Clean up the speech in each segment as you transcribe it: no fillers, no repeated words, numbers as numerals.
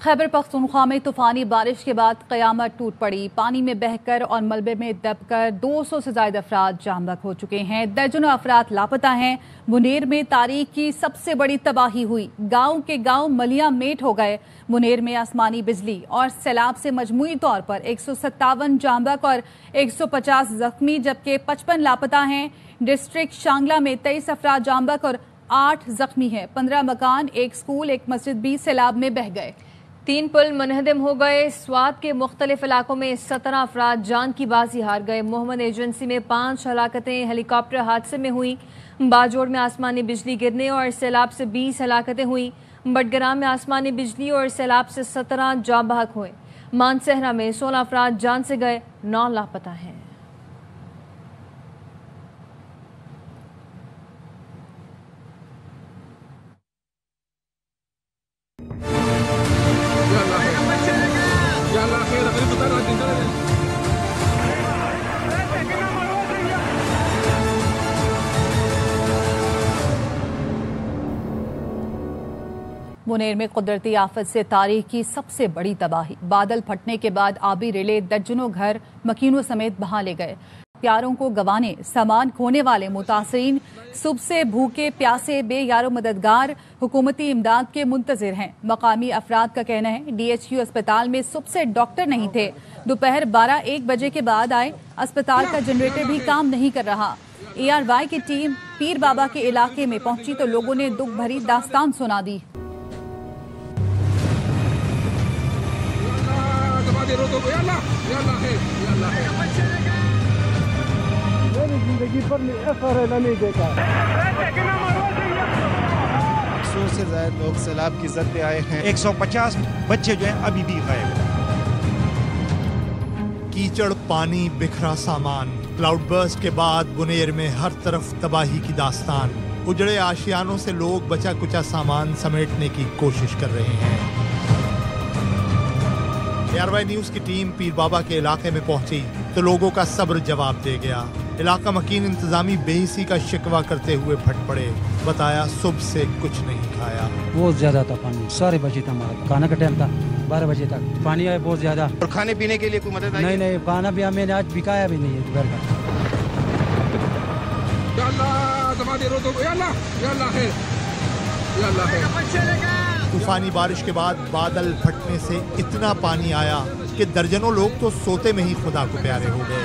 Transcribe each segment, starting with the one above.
खैबर पख्तूनख्वा में तूफानी बारिश के बाद क़यामत टूट पड़ी। पानी में बहकर और मलबे में दबकर 200 से ज्यादा अफराद जाम बहक हो चुके हैं। दर्जनों अफराद लापता हैं। मुनेर में तारीख की सबसे बड़ी तबाही हुई। गांव के गांव मलिया मेट हो गए। मुनेर में आसमानी बिजली और सैलाब से मजमूई तौर पर 157 जाम बहक और 150 जख्मी, जबकि 55 लापता हैं। डिस्ट्रिक्ट शांगला में 23 अफराद जाम बहक और 8 जख्मी हैं। 15 मकान, एक स्कूल, एक मस्जिद भी सैलाब में बह गए। 3 पुल मुनहदम हो गए। स्वात के मुख्तलिफ इलाकों में 17 अफराद जान की बाजी हार गए। मोहम्मद एजेंसी में 5 हलाकतें हेलीकॉप्टर हादसे में हुई। बाजोड़ में आसमानी बिजली गिरने और सैलाब से 20 हलाकतें हुई। बटग्राम में आसमानी बिजली और सैलाब से 17 जाँ बहक हुए। मानसहरा में 16 अफराद जान से गए, 9 लापता हैं। मुनेर में कुदरती आफत से तारीख की सबसे बड़ी तबाही। बादल फटने के बाद आबी रेले दर्जनों घर मकीनों समेत बहा ले गए। प्यारों को गंवाने, सामान खोने वाले मुतासरीन सुबह से भूखे प्यासे बेयारो मददगार हुकूमती इमदाद के मुंतजिर हैं। मकामी अफराद का कहना है DHQ अस्पताल में सुबह से डॉक्टर नहीं थे। दोपहर 12-1 बजे के बाद आए। अस्पताल का जनरेटर भी काम नहीं कर रहा। ARY की टीम पीर बाबा के इलाके में पहुंची तो लोगों ने दुख भरी दास्तान सुना दी। जिंदगी पर नहीं देखा। 100 से ज्यादा लोग सैलाब की जद में आए हैं। 150 बच्चे जो हैं अभी भी गायब हैं। कीचड़, पानी, बिखरा सामान। क्लाउड बर्स्ट के बाद मुनेर में हर तरफ तबाही की दास्तान। उजड़े आशियानों से लोग बचा कुचा सामान समेटने की कोशिश कर रहे हैं। ARY न्यूज की टीम पीर बाबा के इलाके में पहुंची तो लोगों का सब्र जवाब दे गया। इलाका मकीन इंतजामी बेहिसी का शिकवा करते हुए फट पड़े। बताया सुबह से कुछ नहीं खाया। बहुत ज्यादा था पानी, सारे बजे था। हमारा खाना का टाइम था, 12 बजे तक पानी आया बहुत ज्यादा। और खाने पीने के लिए कोई मदद आई? नहीं, खाना भी मैंने आज बिकाया भी नहीं है दोपहर का। तूफानी बारिश के बाद बादल फटने से इतना पानी आया कि दर्जनों लोग तो सोते में ही खुदा को प्यारे हो गए।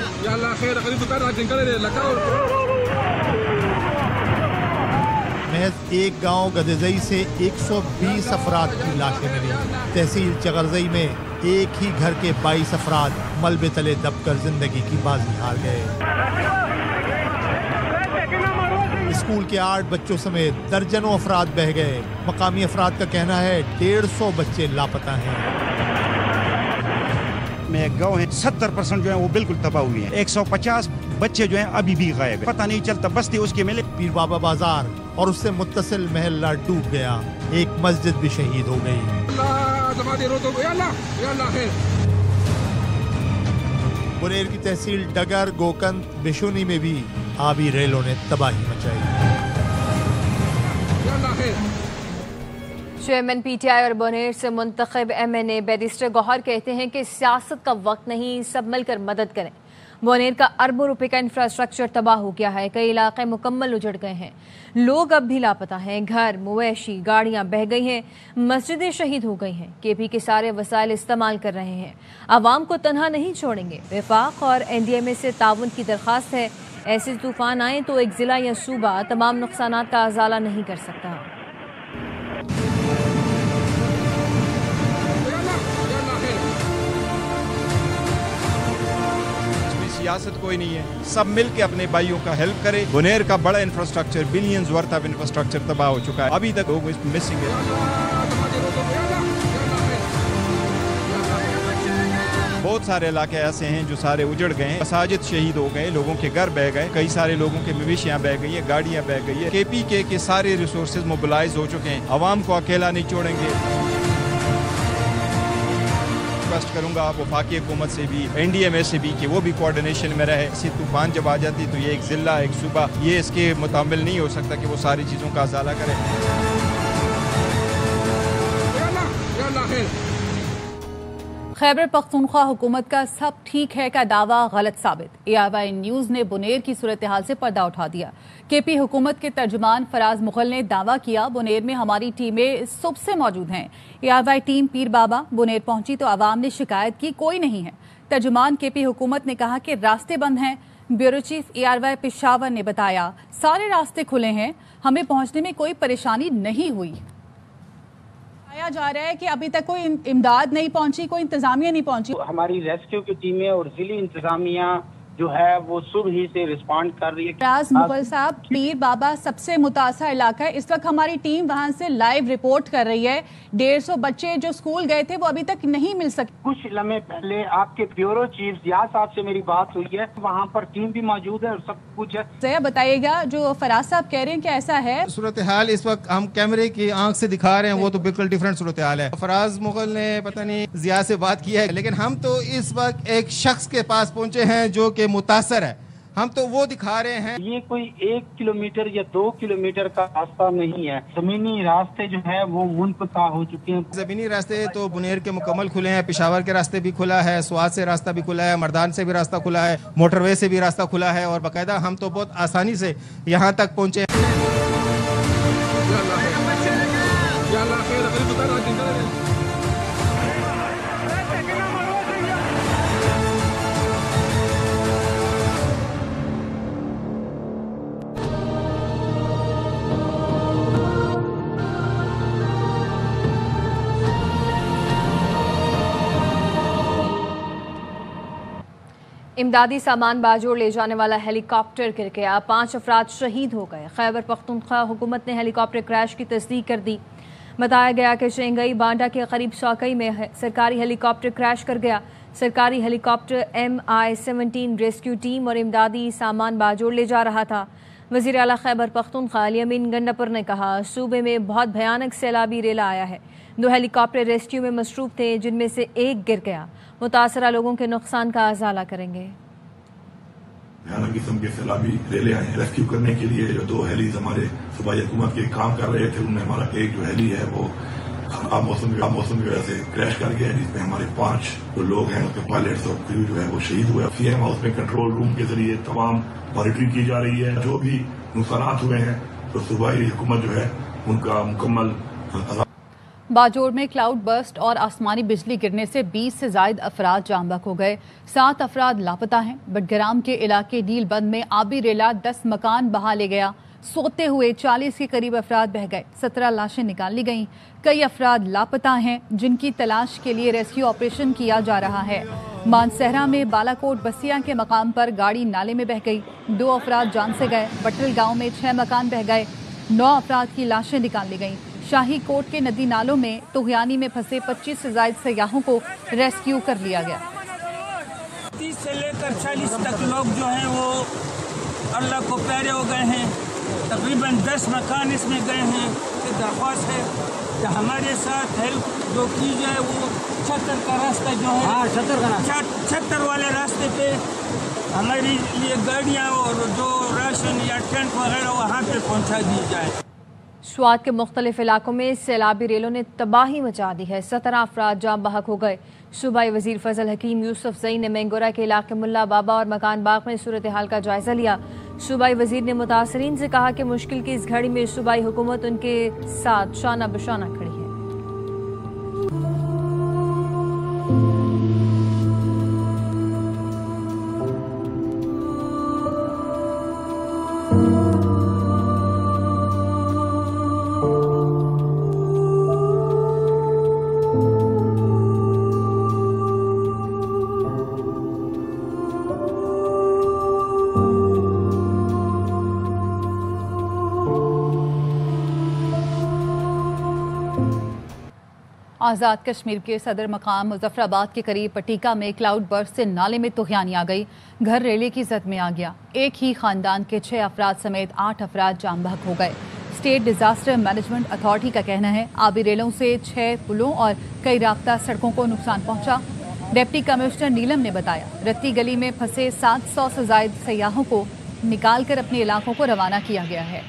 महज एक गांव गदेजई से 120 अफराद की लाशें मिली। तहसील चगरजई में एक ही घर के 22 अफराद मलबे तले दबकर जिंदगी की बाजी हार गए। स्कूल के 8 बच्चों समेत दर्जनों अफराद बह गए। मकामी अफराद का कहना है 150 बच्चे लापता हैं। में एक गाँव है, 70% जो है वो बिल्कुल तबाह हुई है। 150 बच्चे जो हैं अभी भी गायब है। पता नहीं चलता बस्ती उसके मिले। पीर बाबा बाजार और उससे मुत्तसिल महल्ला डूब गया। एक मस्जिद भी शहीद हो गई। मुनेर की तहसील डगर, गोकंद, बिशुनी में भी आबी रेलों ने तबाही मचाई। चेयरमैन PTI और मुनेर से मुंतखब MNA बैरिस्टर गौहर कहते हैं कि सियासत का वक्त नहीं, सब मिलकर मदद करें। मुनेर का अरबों रुपए का इंफ्रास्ट्रक्चर तबाह हो गया है। कई इलाके मुकम्मल उजड़ गए हैं। लोग अब भी लापता हैं। घर, मवेशी, गाड़ियां बह गई हैं। मस्जिदें शहीद हो गई हैं। KP के सारे वसाइल इस्तेमाल कर रहे हैं। आवाम को तनहा नहीं छोड़ेंगे। वफाक और NDMA से ताउन की दरख्वास्त है। ऐसे तूफान आए तो एक जिला या सूबा तमाम नुकसानात का अजाला नहीं कर सकता। सियासत कोई नहीं है, सब मिल के अपने भाइयों का हेल्प करे। मुनेर का बड़ा infrastructure, billions worth of infrastructure तबाह हो चुका है। अभी तक लोग मिसिंग है। बहुत सारे इलाके ऐसे हैं जो सारे उजड़ गए हैं। मसाजिद शहीद हो गए, लोगों के घर बह गए, कई सारे लोगों के मवेशियां बह गई है, गाड़ियां बह गई है। KPK के सारे रिसोर्सेज मोबिलाइज हो चुके हैं। आवाम को अकेला नहीं छोड़ेंगे। रिक्वेस्ट करूंगा आप वफाकी हुकूमत से भी, NDMA से भी कि वो भी कोऑर्डिनेशन में रहे। इसी तूफान जब आ जाती तो ये एक जिला, एक सूबा, ये इसके मुताबिल नहीं हो सकता कि वो सारी चीज़ों का अजाला करे। खैबर पख्तूनख्वा हुकूमत का सब ठीक है का दावा गलत साबित। ARY न्यूज ने बुनेर की सूरत हाल से पर्दा उठा दिया। KP हुकूमत के तर्जुमान फराज मुगल ने दावा किया, बुनेर में हमारी टीमें सुबह से मौजूद हैं। ARY टीम पीर बाबा बुनेर पहुंची तो आवाम ने शिकायत की, कोई नहीं है। तर्जुमान KP हुकूमत ने कहा कि रास्ते बंद हैं। ब्यूरो चीफ ARY पेशावर ने बताया, सारे रास्ते खुले हैं, हमें पहुंचने में कोई परेशानी नहीं हुई। बताया जा रहा है कि अभी तक कोई इमदाद नहीं पहुंची, कोई इंतजामिया नहीं पहुंची। हमारी रेस्क्यू की टीमें और जिली इंतजामिया जो है वो सुबह ही से रिस्पॉन्ड कर रही है। फराज मुगल साहब, पीर बाबा सबसे मुतासर इलाका है, इस वक्त हमारी टीम वहां से लाइव रिपोर्ट कर रही है। 150 बच्चे जो स्कूल गए थे वो अभी तक नहीं मिल सके। कुछ लम्हे पहले आपके ब्यूरो चीफ जियाद साहब से मेरी बात हुई है, वहाँ पर टीम भी मौजूद है और सब कुछ है। जया बताइएगा, जो फराज साहब कह रहे हैं कि ऐसा है सूरत हाल इस वक्त हम कैमरे की आंख से दिखा रहे हैं, वो तो बिल्कुल डिफरेंट सूरत हाल है। फराज मुगल ने पता नहीं जिया से बात की है, लेकिन हम तो इस वक्त एक शख्स के पास पहुंचे हैं जो कि मुतासर है, हम तो वो दिखा रहे हैं। ये कोई 1 किलोमीटर या 2 किलोमीटर का रास्ता नहीं है, जमीनी रास्ते जो है वो मुनक़ता हो चुके हैं। जमीनी रास्ते तो बुनेर के मुकम्मल खुले हैं, पेशावर के रास्ते भी खुला है, स्वात से रास्ता भी खुला है, मर्दान से भी रास्ता खुला है, मोटरवे से भी रास्ता खुला है और बाकायदा हम तो बहुत आसानी से यहाँ तक पहुँचे। इमदादी सामान बाजोड़ ले जाने वाला हेलीकॉप्टर गिर गया, 5 अफराद शहीद हो गए। खैबर पख्तूनख्वा हुकूमत ने हेलीकॉप्टर क्रैश की तस्दीक कर दी। बताया गया कि शेंगई बांडा के करीब सौकई में सरकारी हेलीकॉप्टर क्रैश कर गया। सरकारी हेलीकॉप्टर MI-17 रेस्क्यू टीम और इमदादी सामान बाजोड़ ले जा रहा था। वज़ीर आला खैबर पख्तूनख्वा अली अमीन गंडापुर ने कहा, सूबे में बहुत भयानक सैलाबी रेला आया है। 2 हेलीकॉप्टर रेस्क्यू में मसरूफ थे, जिनमें से एक गिर गया। मुतासरा लोगों के नुकसान का अजाला करेंगे। भयानक किस्म के सैलाबी रेले आए रेस्क्यू करने के लिए। जो 2 हेलीज हमारे सूबाई हुकूमत के काम कर रहे थे, उनमें हमारा एक जो हेली है वो खराब मौसम की वजह से क्रैश कर गया, जिसमें हमारे 5 जो लोग हैं उसके पायलट्स और क्रू जो है वो शहीद हुए। CM हाउस में कंट्रोल रूम के जरिए तमाम मॉनिटरिंग की जा रही है। जो भी नुकसान हुए हैं तो सूबाई हुकूमत जो है उनका मुकम्मल। बाजोड़ में क्लाउड बर्स्ट और आसमानी बिजली गिरने से 20 से ज्यादा अफराद जाम बहक हो गए। 7 अफराद लापता हैं। बडग्राम के इलाके नीलबंद में आबी रेला 10 मकान बहा ले गया। सोते हुए 40 के करीब अफराद बह गए। 17 लाशें निकाल ली गईं। कई अफराद लापता हैं, जिनकी तलाश के लिए रेस्क्यू ऑपरेशन किया जा रहा है। मानसहरा में बालाकोट बसिया के मकाम पर गाड़ी नाले में बह गई। 2 अफराद जान से गए। बटल गांव में 6 मकान बह गए। 9 अफराद की लाशें निकाल ली गईं। शाही कोट के नदी नालों में तुगयानी में फंसे 25 से ज्यादा सयाहों को रेस्क्यू कर लिया गया। 30 से लेकर 40 तक लोग जो हैं वो अल्लाह को प्यारे हो गए हैं। तकरीबन 10 मकान इसमें गए हैं। कि दरख्वास्त है कि हमारे साथ हेल्प जो की जाए, वो छतर का रास्ता जो है छतर वाले रास्ते पे हमारी लिए गाड़ियाँ और जो राशन या टेंट वगैरह वहाँ पे पहुँचा दी जाए। स्वात के मुख्तलिफ इलाकों में सैलाबी रेलों ने तबाही मचा दी है। 17 अफराद जाम बहक हो गए। सूबाई वजीर फजल हकीम यूसुफ जई ने मैंगोरा के इलाके मुल्ला बाबा और मकान बाग में सूरत हाल का जायजा लिया। सूबाई वजीर ने मुतासरीन से कहा कि मुश्किल की इस घड़ी में सूबाई हुकूमत उनके साथ शाना बशाना खड़ी है। आज़ाद कश्मीर के सदर मकाम मुजफ्फराबाद के करीब पटीका में क्लाउड बर्स्ट से नाले में तुगयानी आ गई। घर रेले की जद में आ गया। एक ही खानदान के 6 अफराद समेत 8 अफराद जाम बहक हो गए। स्टेट डिजास्टर मैनेजमेंट अथॉरिटी का कहना है आबी रेलों से 6 पुलों और कई राब्ता सड़कों को नुकसान पहुंचा। डिप्टी कमिश्नर नीलम ने बताया, रत्ती गली में फंसे 700 से ज्यादा सयाहों को निकालकर अपने इलाकों को रवाना किया गया है।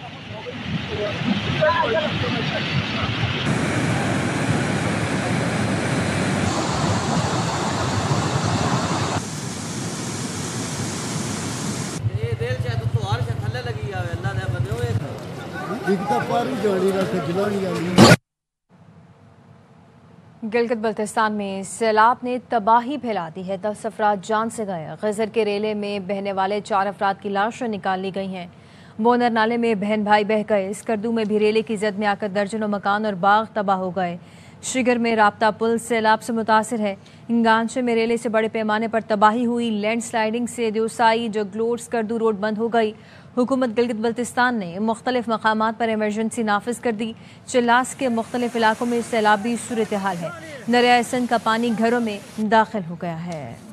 गिलगित बल्तिस्तान में सैलाब ने तबाही फैला दी है। 10 अफराद जान से गए। गजर के रेले में बहने वाले 4 अफराद की लाशें निकाल ली गई हैं। बोनर नाले में बहन भाई बह गए। स्कर्दू में भी रेले की जद में आकर दर्जनों मकान और बाग तबाह हो गए। शिगर में राब्ता पुल सैलाब से मुतासिर है। इंगानशे में रेले से बड़े पैमाने पर तबाही हुई। लैंडस्लाइडिंग से देवसाई जगलोट स्कर्दू रोड बंद हो गई। हुकूमत गिलगित बल्तिस्तान ने मुख्तलिफ मकामात पर इमरजेंसी नाफिज कर दी। चिल्लास के मुख्तलिफ इलाकों में सैलाबी सूरत हाल है। दरियाए सिंध का पानी घरों में दाखिल हो गया है।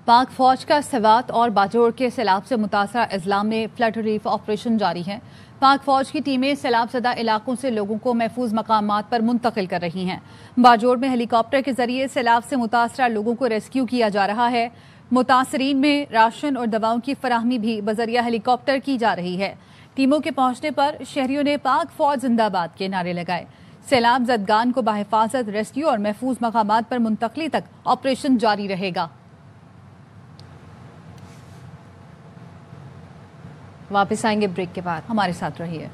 पाक फौज का सवात और बाजोड़ के सैलाब से मुतासरा अजला में फ्लड रिलीफ ऑपरेशन जारी है। पाक फौज की टीमें सैलाब ज़दा इलाकों से लोगों को महफूज मकामात पर मुंतकिल कर रही हैं। बाजोड़ में हेलीकॉप्टर के जरिए सैलाब से मुतासरा लोगों को रेस्क्यू किया जा रहा है। मुतासरीन में राशन और दवाओं की फराहमी भी बजरिया हेलीकॉप्टर की जा रही है। टीमों के पहुंचने पर शहरियों ने पाक फौज जिंदाबाद के नारे लगाए। सैलाब ज़दगान को बाहिफाजत रेस्क्यू और महफूज मकामात पर मुंतकली तक ऑपरेशन जारी रहेगा। वापस आएंगे ब्रेक के बाद, हमारे साथ रहिए।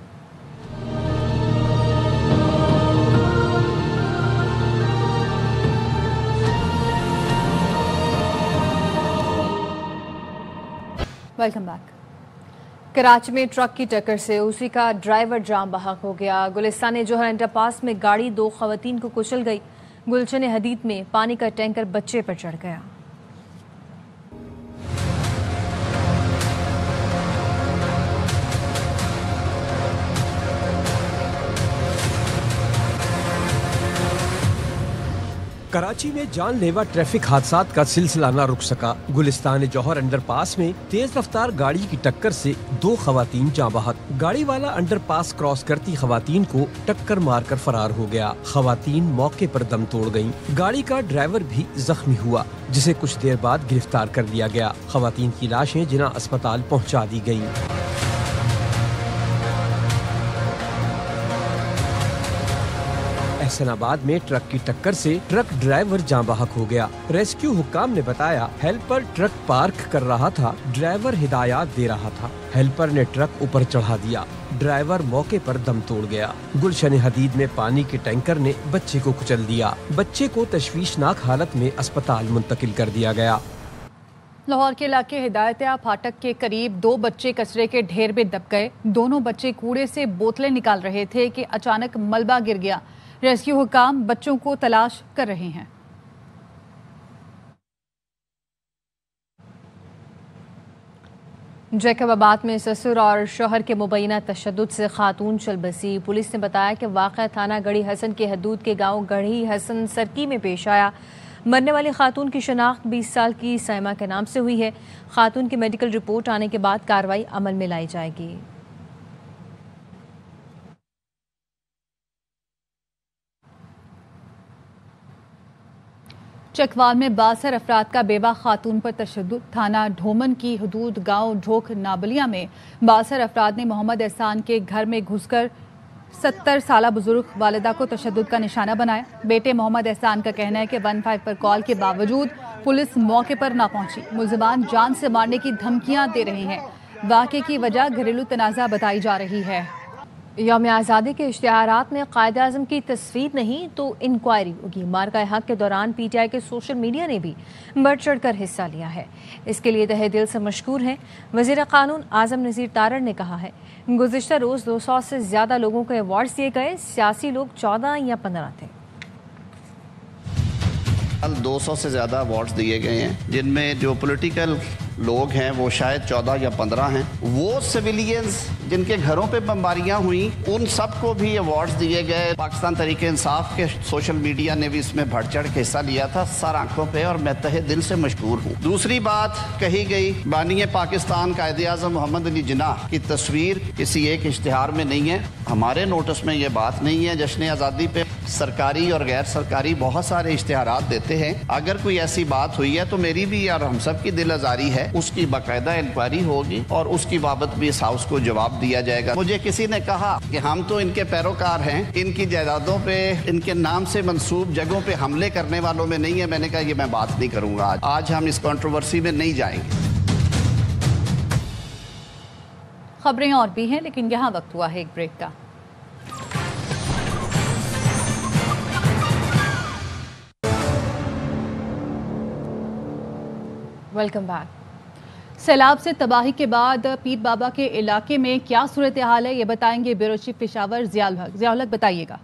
Welcome back. कराची में ट्रक की टक्कर से उसी का ड्राइवर जाम बहक हो गया। गुलिस्तान जोहर अंडरपास में गाड़ी 2 खवातीन को कुचल गई। गुलशन हदीद में पानी का टैंकर बच्चे पर चढ़ गया। कराची में जानलेवा ट्रैफिक हादसात का सिलसिला न रुक सका। गुलिस्तान जौहर अंडरपास में तेज रफ्तार गाड़ी की टक्कर से 2 खवातीन जाँ बहक। गाड़ी वाला अंडरपास क्रॉस करती खवातीन को टक्कर मारकर फरार हो गया। खवातीन मौके पर दम तोड़ गयीं। गाड़ी का ड्राइवर भी जख्मी हुआ, जिसे कुछ देर बाद गिरफ्तार कर लिया गया। खवातीन की लाशें जिना अस्पताल पहुँचा दी गयी। एहसनाबाद में ट्रक की टक्कर से ट्रक ड्राइवर जाँ बहक हो गया। रेस्क्यू हुक्काम ने बताया, हेल्पर ट्रक पार्क कर रहा था, ड्राइवर हिदायत दे रहा था। हेल्पर ने ट्रक ऊपर चढ़ा दिया, ड्राइवर मौके पर दम तोड़ गया। गुलशन हदीद में पानी के टैंकर ने बच्चे को कुचल दिया। बच्चे को तशवीशनाक हालत में अस्पताल मुंतकिल कर दिया गया। लाहौर के इलाके हिदायतिया फाटक के करीब 2 बच्चे कचरे के ढेर में दब गए। दोनों बच्चे कूड़े से बोतलें निकाल रहे थे कि अचानक मलबा गिर गया। रेस्क्यू हुक्काम बच्चों को तलाश कर रहे हैं। जैकबाबाद में ससुर और शौहर के मुबैना तशद्दुद से खातून चल बसी। पुलिस ने बताया कि वाक़या थाना गढ़ी हसन के हदूद के गांव गढ़ी हसन सरकी में पेश आया। मरने वाली खातून की शनाख्त 20 साल की साइमा के नाम से हुई है। खातून की मेडिकल रिपोर्ट आने के बाद कार्रवाई अमल में लाई जाएगी। चकवाल में 62 अफराद का बेवा खातून पर तशद्दुद। थाना ढोमन की हदूद गांव ढोक नाबलिया में 62 अफराद ने मोहम्मद एहसान के घर में घुसकर 70 साला बुजुर्ग वालिदा को तशद्दुद का निशाना बनाया। बेटे मोहम्मद एहसान का कहना है कि 15 पर कॉल के बावजूद पुलिस मौके पर ना पहुंची। मुलजिमान जान से मारने की धमकियां दे रहे हैं। वाक़े की वजह घरेलू तनाज़ा बताई जा रही है। यौम आज़ादी के इश्तिहारात में कायदे आज़म की तस्वीर नहीं तो इंक्वायरी होगी। मार्का हक के दौरान PTI के सोशल मीडिया ने भी बढ़ चढ़ कर हिस्सा लिया है। इसके लिए तहे दिल से मशकूर हैं। वज़ीर क़ानून आज़म नज़ीर तारड़ ने कहा है, गुज़िश्ता रोज़ 200 से ज़्यादा लोगों को अवार्ड्स दिए गए। सियासी लोग 14 या 15 थे। 200 से ज़्यादा अवार्ड्स दिए गए हैं, जिनमें जो पॉलिटिकल लोग हैं वो शायद 14 या 15 हैं। वो सिविलियंस जिनके घरों पे बमबारियां हुई, उन सबको भी अवार्ड्स दिए गए। पाकिस्तान तहरीक इंसाफ के सोशल मीडिया ने भी इसमें बढ़ चढ़ के हिस्सा लिया था सर आंखों पे, और मैं तहे दिल से मशकूर हूँ। दूसरी बात कही गई, बानी पाकिस्तान कायदे आज़म मोहम्मद अली जिन्नाह की तस्वीर किसी एक इश्तिहार में नहीं है। हमारे नोटिस में ये बात नहीं है। जश्न आज़ादी पे सरकारी और गैर सरकारी बहुत सारे इश्तिहारात देते हैं। अगर कोई ऐसी बात हुई है तो मेरी भी और हम सब की दिल आज़ारी है, उसकी बाकायदा इंक्वायरी होगी और उसकी बाबत भी इस हाउस को जवाब दिया जाएगा। मुझे किसी ने कहा कि हम तो इनके पैरोकार हैं, इनकी जायदादों पे, इनके नाम से मंसूब जगहों पे हमले करने वालों में नहीं है। मैंने कहा ये मैं बात नहीं करूंगा। आज हम इस कंट्रोवर्सी में नहीं जाएंगे। खबरें और भी हैं, लेकिन यहाँ वक्त हुआ है एक ब्रेक का। Welcome back. सैलाब से तबाही के बाद पीर बाबा के इलाके में क्या सूरत हाल है, ये बताएंगे ब्यूरो चीफ पेशावर ज़ियाउल हक। ज़ियाउल हक, बताइएगा।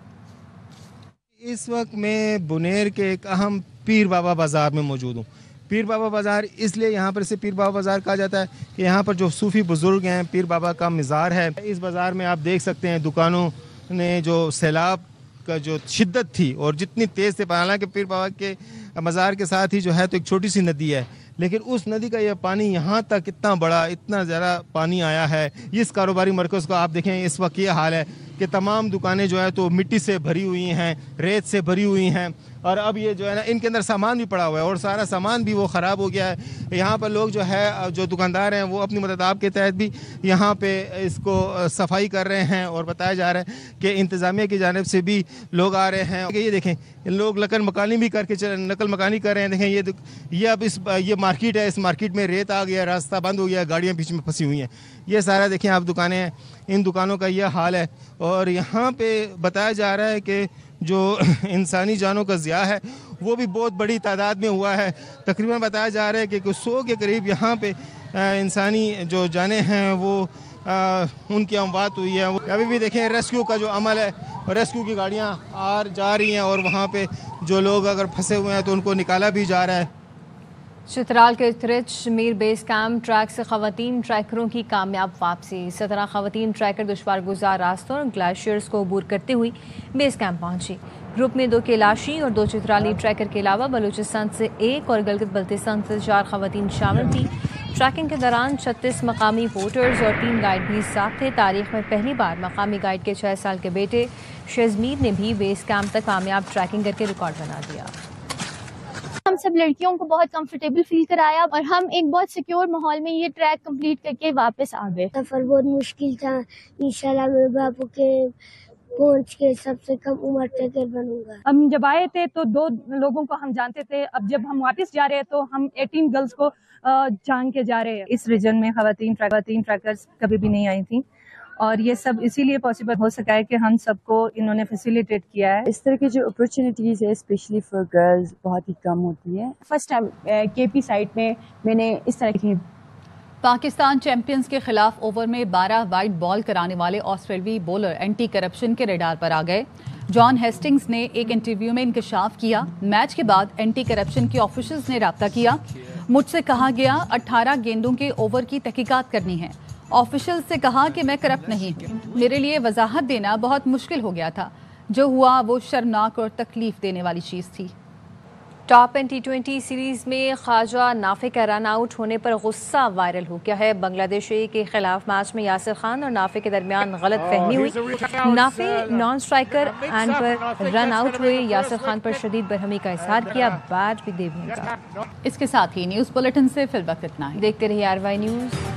इस वक्त मैं बुनेर के एक अहम पीर बाबा बाज़ार में मौजूद हूँ। पीर बाबा बाज़ार इसलिए यहाँ पर से पीर बाबा बाज़ार कहा जाता है कि यहाँ पर जो सूफ़ी बुज़ुर्ग हैं, पीर बाबा का मज़ार है। इस बाज़ार में आप देख सकते हैं दुकानों ने जो सैलाब का जो शिद्दत थी और जितनी तेज़ थे, हालांकि पीर बाबा के मज़ार के साथ ही जो है तो एक छोटी सी नदी है, लेकिन उस नदी का यह पानी यहाँ तक इतना बड़ा, इतना ज़्यादा पानी आया है। इस कारोबारी मरकज़ को आप देखें, इस वक्त ये हाल है कि तमाम दुकानें जो है तो मिट्टी से भरी हुई हैं, रेत से भरी हुई हैं, और अब ये जो है ना इनके अंदर सामान भी पड़ा हुआ है और सारा सामान भी वो ख़राब हो गया है। यहाँ पर लोग जो है, जो दुकानदार हैं, वो अपनी मदद के तहत भी यहाँ पे इसको सफाई कर रहे हैं और बताया जा रहा है कि इंतज़ामिया की जानिब से भी लोग आ रहे हैं। ये देखें, लोग नकल मकानी भी करके नकल मकानी कर रहे हैं। देखें ये अब ये मार्केट है, इस मार्केट में रेत आ गया, रास्ता बंद हो गया, गाड़ियाँ बीच में फंसी हुई हैं। ये सारा देखें आप दुकानें हैं, इन दुकानों का यह हाल है। और यहाँ पे बताया जा रहा है कि जो इंसानी जानों का ज़िया है वो भी बहुत बड़ी तादाद में हुआ है। तकरीबन बताया जा रहा है कि कुछ 100 के करीब यहाँ पे इंसानी जो जानें हैं वो उनकी अमवात हुई है। अभी भी देखें रेस्क्यू का जो अमल है, रेस्क्यू की गाड़ियाँ आ जा रही हैं और वहाँ पे जो लोग अगर फंसे हुए हैं तो उनको निकाला भी जा रहा है। चित्राल के त्रिच मीर बेस कैंप ट्रैक से खवातीन ट्रैकरों की कामयाब वापसी। 17 खवातीन ट्रैकर दुश्वार गुजार रास्तों और ग्लेशियर्स को अबूर करते हुए बेस कैंप पहुंची। ग्रुप में 2 कैलाशी और 2 चित्राली ट्रैकर के अलावा बलूचिस्तान से 1 और गिलगित बल्तिस्तान से 4 खवातीन शामिल थी। ट्रैकिंग के दौरान 36 मकामी वोटर्स और 3 गाइड भी साथ थे। तारीख में पहली बार मकामी गाइड के 6 साल के बेटे शज़मीर ने भी बेस कैंप तक कामयाब ट्रैकिंग करके रिकॉर्ड बना दिया। हम सब लड़कियों को बहुत कंफर्टेबल फील कराया और हम एक बहुत सिक्योर माहौल में ये ट्रैक कंप्लीट करके वापस आ गए। सफर बहुत मुश्किल था, इंशाल्लाह मेरे बापू के पहुंच के सबसे कम उम्र ट्रैकर बनूंगा। हम जब आए थे तो 2 लोगों को हम जानते थे, अब जब हम वापस जा रहे हैं तो हम 18 गर्ल्स को जान के जा रहे हैं। इस रीजन में खवातीन ट्रैकर्स कभी भी नहीं आई थी और ये सब इसीलिए पॉसिबल हो सका है कि हम सबको इन्होंने फैसिलिटेट किया है। इस तरह की जो अपॉर्चुनिटीज है स्पेशली फॉर गर्ल्स बहुत ही कम होती है। फर्स्ट टाइम केपी साइट में मैंने इस तरह की। पाकिस्तान चैंपियंस के खिलाफ ओवर में 12 वाइड बॉल कराने वाले ऑस्ट्रेलियाई बॉलर एंटी करप्शन के रडार पर आ गए। जॉन हेस्टिंग्स ने एक इंटरव्यू में इंकशाफ किया। मैच के बाद एंटी करप्शन के ऑफिशियल्स ने राब्ता किया। मुझसे कहा गया 18 गेंदों के ओवर की तहकीकात करनी है। ऑफिशियल से कहा कि मैं करप्ट नहीं हूँ। मेरे लिए वजाहत देना बहुत मुश्किल हो गया था। जो हुआ वो शर्मनाक और तकलीफ देने वाली चीज़ थी। टॉप T20 सीरीज में ख्वाजा नाफे का रन आउट होने पर गुस्सा वायरल हो गया है। बांग्लादेशी के खिलाफ मैच में यासिर खान और नाफे के दरमियान गलत फहमी हुई। नाफे नॉन स्ट्राइकर एंड पर रन आउट हुए। यासिर खान पर शदीद बरहमी का इजहार किया, बैट भी दे दिया। इसके साथ ही न्यूज़ बुलेटिन से फिल वक्त इतना ही। देखते रहिए RY न्यूज़।